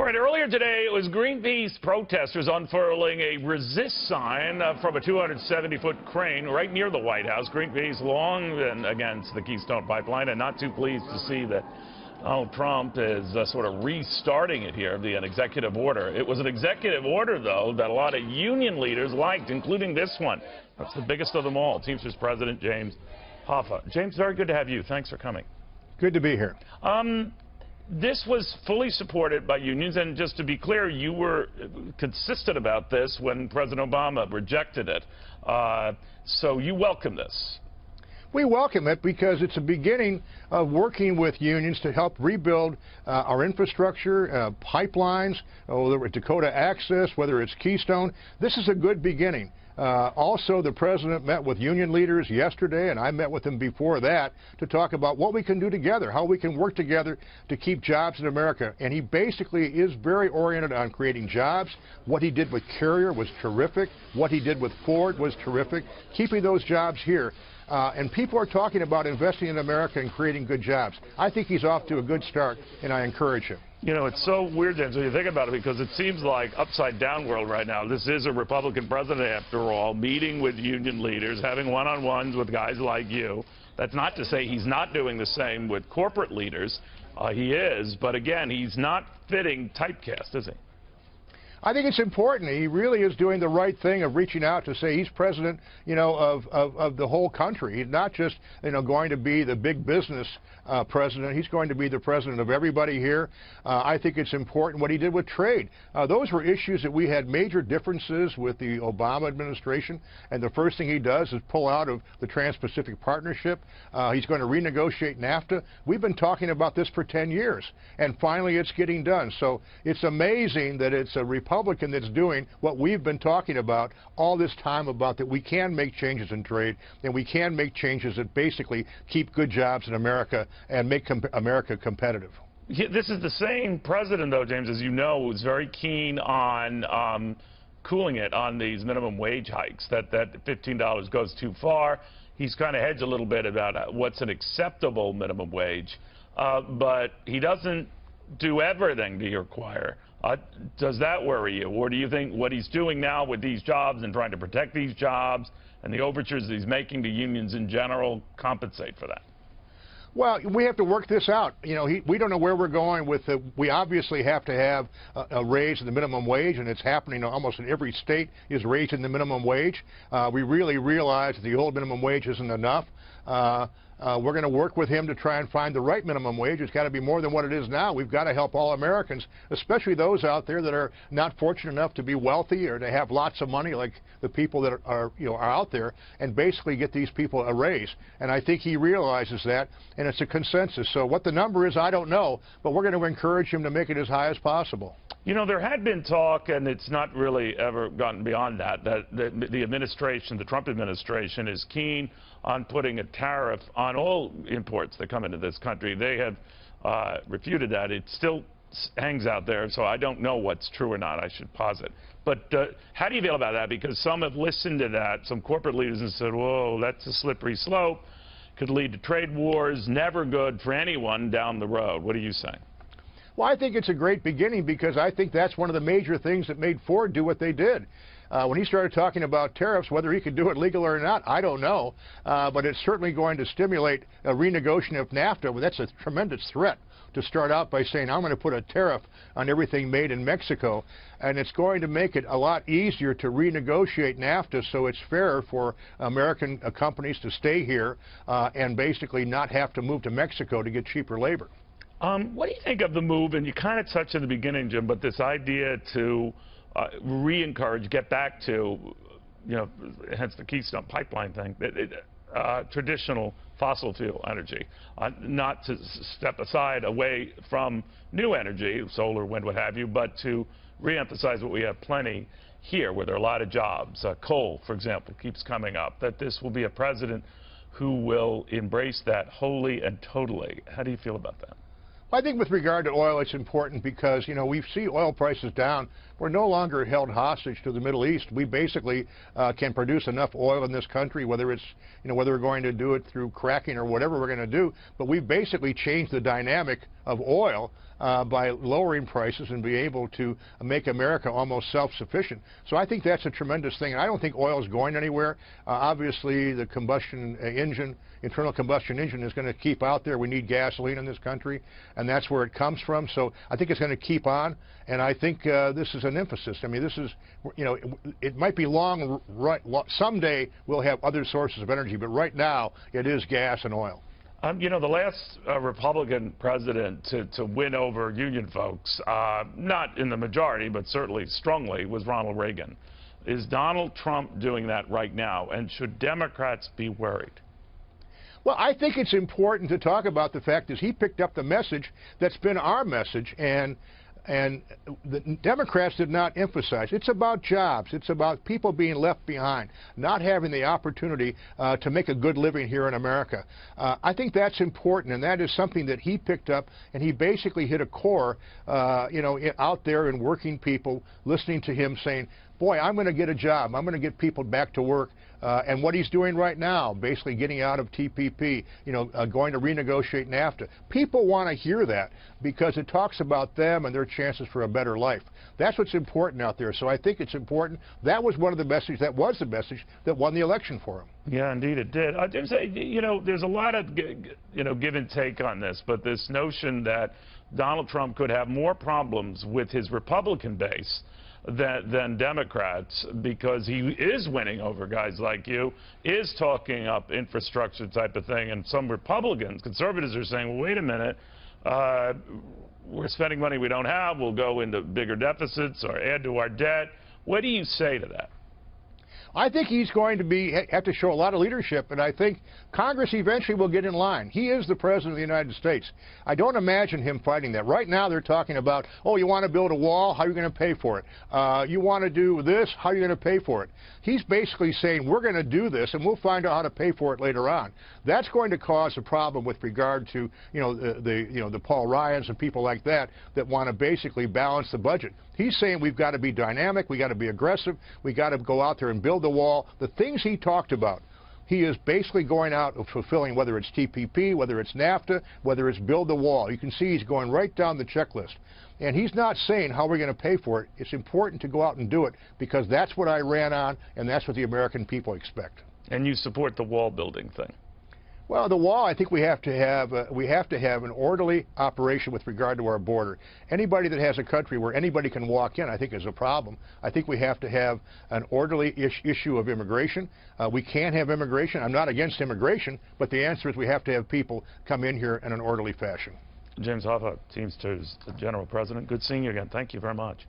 All right, earlier today, it was Greenpeace protesters unfurling a resist sign from a 270-foot crane right near the White House. Greenpeace long been against the Keystone Pipeline and not too pleased to see that Donald Trump is sort of restarting it here via an executive order. It was an executive order, though, that a lot of union leaders liked, including this one. That's the biggest of them all, Teamsters President James Hoffa. James, very good to have you. Thanks for coming. Good to be here. This was fully supported by unions, and just to be clear, you were consistent about this when President Obama rejected it. So you welcome this. We welcome it because it's a beginning of working with unions to help rebuild our infrastructure, pipelines, whether it's Dakota Access, whether it's Keystone. This is a good beginning. Also, the president met with union leaders yesterday, and I met with him before that to talk about what we can do together, how we can work together to keep jobs in America. And he basically is very oriented on creating jobs. What he did with Carrier was terrific. What he did with Ford was terrific. Keeping those jobs here. And people are talking about investing in America and creating good jobs. I think he's off to a good start, and I encourage him. You know, it's so weird, James, when you think about it, because it seems like upside-down world right now. This is a Republican president, after all, meeting with union leaders, having one-on-ones with guys like you. That's not to say he's not doing the same with corporate leaders. He is, but again, he's not fitting typecast, is he? I think it's important. He really is doing the right thing of reaching out to say he's president, you know, of the whole country. He's not just, you know, going to be the big business president. He's going to be the president of everybody here. I think it's important what he did with trade. Those were issues that we had major differences with the Obama administration, and the first thing he does is pull out of the Trans-Pacific Partnership. He's going to renegotiate NAFTA. We've been talking about this for 10 years, and finally it's getting done. So it's amazing that it's a Republican that's doing what we've been talking about all this time, about that we can make changes in trade and we can make changes that basically keep good jobs in America and make America competitive. This is the same president, though, James, as you know, who's very keen on cooling it on these minimum wage hikes, that $15 goes too far. He's kind of hedged a little bit about what's an acceptable minimum wage, but he doesn't do everything to your choir. Does that worry you? Or do you think what he's doing now with these jobs and trying to protect these jobs and the overtures he's making to unions in general compensate for that? Well, we have to work this out. You know, we don't know where we're going with it. We obviously have to have a raise in the minimum wage, and it's happening almost in every state is raising the minimum wage. We really realize that the old minimum wage isn't enough. We're going to work with him to try and find the right minimum wage. It's got to be more than what it is now. We've got to help all Americans, especially those out there that are not fortunate enough to be wealthy or to have lots of money, like the people that are out there, and basically get these people a raise. And I think he realizes that, and it's a consensus. So what the number is, I don't know, but we're going to encourage him to make it as high as possible. You know, there had been talk, and it's not really ever gotten beyond that, that the administration, the Trump administration, is keen on putting a tariff on all imports that come into this country. They have refuted that. It still hangs out there, so I don't know what's true or not, I should posit. But how do you feel about that? Because some have listened to that, some corporate leaders, and said, whoa, that's a slippery slope, could lead to trade wars, never good for anyone down the road. What are you saying? Well, I think it's a great beginning, because I think that's one of the major things that made Ford do what they did. When he started talking about tariffs, whether he could do it legally or not, I don't know. But it's certainly going to stimulate a renegotiation of NAFTA. Well, that's a tremendous threat to start out by saying, I'm going to put a tariff on everything made in Mexico. And it's going to make it a lot easier to renegotiate NAFTA, so it's fair for American companies to stay here and basically not have to move to Mexico to get cheaper labor. What do you think of the move, and you kind of touched in the beginning, Jim, but this idea to re-encourage, get back to, you know, hence the Keystone Pipeline thing, traditional fossil fuel energy, not to step aside away from new energy, solar, wind, what have you, but to re-emphasize what we have plenty here, where there are a lot of jobs. Coal, for example, keeps coming up, that this will be a president who will embrace that wholly and totally. How do you feel about that? I think with regard to oil, it's important because, you know, we see oil prices down. We're no longer held hostage to the Middle East. We basically can produce enough oil in this country, whether it's, you know, whether we're going to do it through cracking or whatever we're going to do. But we've basically changed the dynamic of oil by lowering prices and be able to make America almost self-sufficient. So I think that's a tremendous thing. And I don't think oil is going anywhere. Obviously, the combustion engine, internal combustion engine, is going to keep out there. We need gasoline in this country, and that's where it comes from. So I think it's going to keep on. And I think this is an emphasis. I mean, this is, you know, it might be someday we'll have other sources of energy, but right now it is gas and oil. You know, the last Republican president to win over union folks, not in the majority, but certainly strongly, was Ronald Reagan. Is Donald Trump doing that right now? And should Democrats be worried? Well, I think it's important to talk about the fact that he picked up the message that's been our message, and the Democrats did not emphasize. It's about jobs. It's about people being left behind, not having the opportunity to make a good living here in America. I think that's important, and that is something that he picked up, and he basically hit a core, you know, out there in working people listening to him saying, boy, I'm going to get a job. I'm going to get people back to work. And what he's doing right now, basically getting out of TPP, you know, going to renegotiate NAFTA. People want to hear that because it talks about them and their chances for a better life. That's what's important out there. So I think it's important. That was one of the messages, that was the message that won the election for him. Yeah, indeed it did. You know, there's a lot of, you know, give and take on this, but this notion that Donald Trump could have more problems with his Republican base than Democrats, because he is winning over guys like you, is talking up infrastructure type of thing, and some Republicans, conservatives, are saying, well, wait a minute, we're spending money we don't have, we'll go into bigger deficits or add to our debt. What do you say to that? I think he's going to have to show a lot of leadership, and I think Congress eventually will get in line. He is the President of the United States. I don't imagine him fighting that. Right now they're talking about, oh, you want to build a wall? How are you going to pay for it? You want to do this? How are you going to pay for it? He's basically saying, we're going to do this, and we'll find out how to pay for it later on. That's going to cause a problem with regard to, you know, the Paul Ryans and people like that want to basically balance the budget. He's saying we've got to be dynamic, we've got to be aggressive, we've got to go out there and build the wall. The things he talked about, he is basically going out and fulfilling, whether it's TPP, whether it's NAFTA, whether it's build the wall. You can see he's going right down the checklist. And he's not saying how we're going to pay for it. It's important to go out and do it because that's what I ran on, and that's what the American people expect. And you support the wall building thing? Well, the wall, I think we have to have an orderly operation with regard to our border. Anybody that has a country where anybody can walk in, I think, is a problem. I think we have to have an orderly issue of immigration. We can have immigration. I'm not against immigration, but the answer is we have to have people come in here in an orderly fashion. James Hoffa, Teamsters General President. Good seeing you again. Thank you very much.